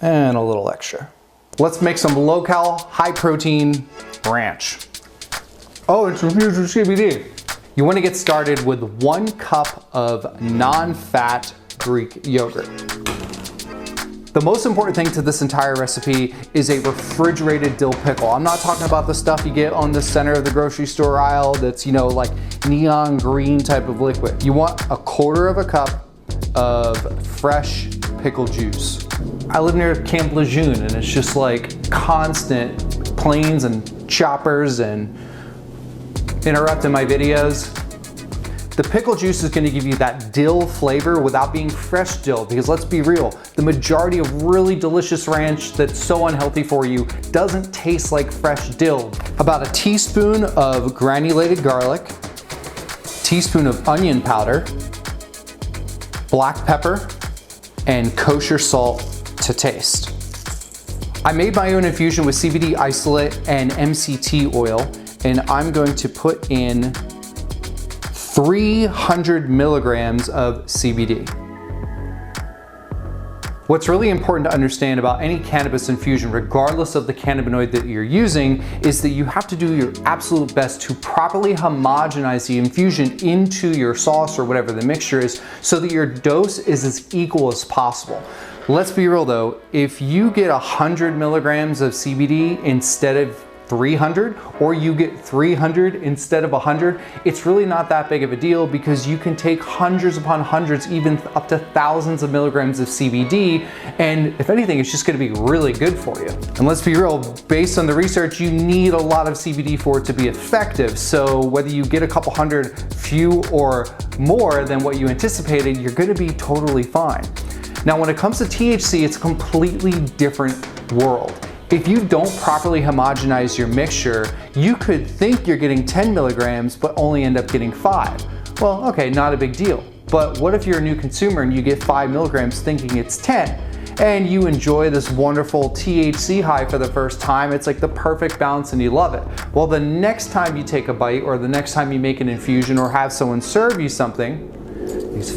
and a little extra. Let's make some low-cal, high-protein ranch. Oh, it's infused with CBD. You want to get started with 1 cup of non-fat Greek yogurt. The most important thing to this entire recipe is a refrigerated dill pickle. I'm not talking about the stuff you get on the center of the grocery store aisle that's, you know, like neon green type of liquid. You want 1/4 cup of fresh pickle juice. I live near Camp Lejeune and it's just like constant planes and choppers and interrupting my videos. The pickle juice is going to give you that dill flavor without being fresh dill, because let's be real, the majority of really delicious ranch that's so unhealthy for you doesn't taste like fresh dill. About 1 teaspoon of granulated garlic, teaspoon of onion powder, black pepper, and kosher salt to taste. I made my own infusion with CBD isolate and MCT oil, and I'm going to put in 300 milligrams of CBD. What's really important to understand about any cannabis infusion, regardless of the cannabinoid that you're using, is that you have to do your absolute best to properly homogenize the infusion into your sauce or whatever the mixture is, so that your dose is as equal as possible. Let's be real though, if you get 100 milligrams of CBD instead of 300, or you get 300 instead of 100, it's really not that big of a deal, because you can take hundreds upon hundreds, even up to thousands of milligrams of CBD, and if anything, it's just gonna be really good for you. And let's be real, based on the research, you need a lot of CBD for it to be effective, so whether you get a couple hundred, few or more than what you anticipated, you're gonna be totally fine. Now, when it comes to THC, it's a completely different world. If you don't properly homogenize your mixture, you could think you're getting 10 milligrams, but only end up getting 5. Well, okay, not a big deal. But what if you're a new consumer and you get 5 milligrams thinking it's 10, and you enjoy this wonderful THC high for the first time? It's like the perfect balance and you love it. Well, the next time you take a bite, or the next time you make an infusion or have someone serve you something, these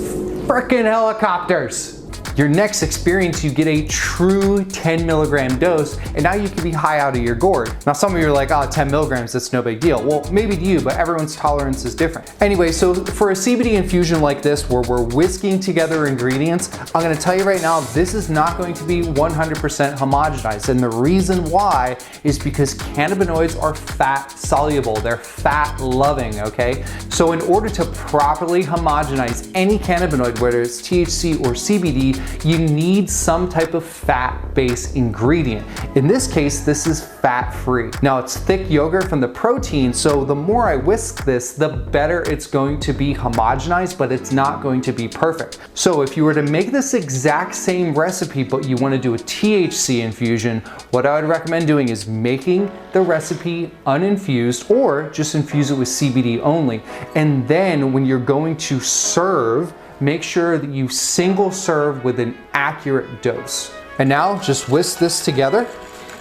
frickin' helicopters. Your next experience, you get a true 10 milligram dose, and now you can be high out of your gourd. Now, some of you are like, oh, 10 milligrams, that's no big deal. Well, maybe to you, but everyone's tolerance is different. Anyway, so for a CBD infusion like this, where we're whisking together ingredients, I'm gonna tell you right now, this is not going to be 100% homogenized. And the reason why is because cannabinoids are fat soluble. They're fat loving, okay? So in order to properly homogenize any cannabinoid, whether it's THC or CBD, you need some type of fat-based ingredient. In this case, this is fat-free. Now, it's thick yogurt from the protein, so the more I whisk this, the better it's going to be homogenized, but it's not going to be perfect. So if you were to make this exact same recipe, but you want to do a THC infusion, what I would recommend doing is making the recipe uninfused, or just infuse it with CBD only. And then when you're going to serve, make sure that you single serve with an accurate dose. And now just whisk this together,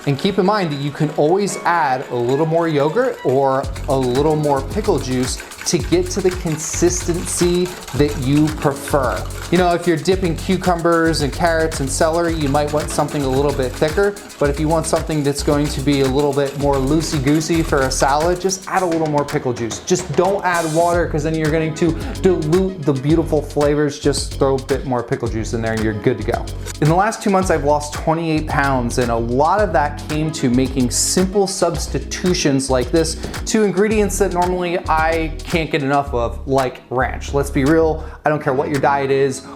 and keep in mind that you can always add a little more yogurt or a little more pickle juice to get to the consistency that you prefer. You know, if you're dipping cucumbers and carrots and celery, you might want something a little bit thicker, but if you want something that's going to be a little bit more loosey-goosey for a salad, just add a little more pickle juice. Just don't add water, because then you're going to dilute the beautiful flavors. Just throw a bit more pickle juice in there and you're good to go. In the last 2 months, I've lost 28 pounds, and a lot of that came to making simple substitutions like this to ingredients that normally I can't get enough of, like ranch. Let's be real, I don't care what your diet is,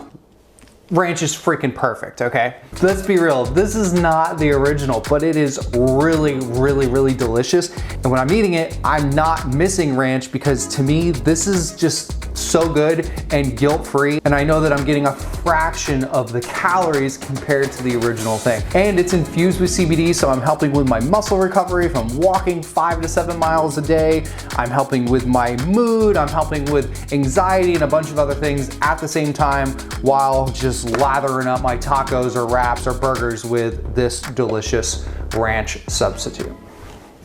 ranch is freaking perfect, okay? Let's be real, this is not the original, but it is really, really, really delicious. And when I'm eating it, I'm not missing ranch, because to me, this is just so good and guilt-free, and I know that I'm getting a fraction of the calories compared to the original thing. And it's infused with CBD, so I'm helping with my muscle recovery from walking 5 to 7 miles a day. I'm helping with my mood, I'm helping with anxiety and a bunch of other things at the same time, while just lathering up my tacos or wraps or burgers with this delicious ranch substitute.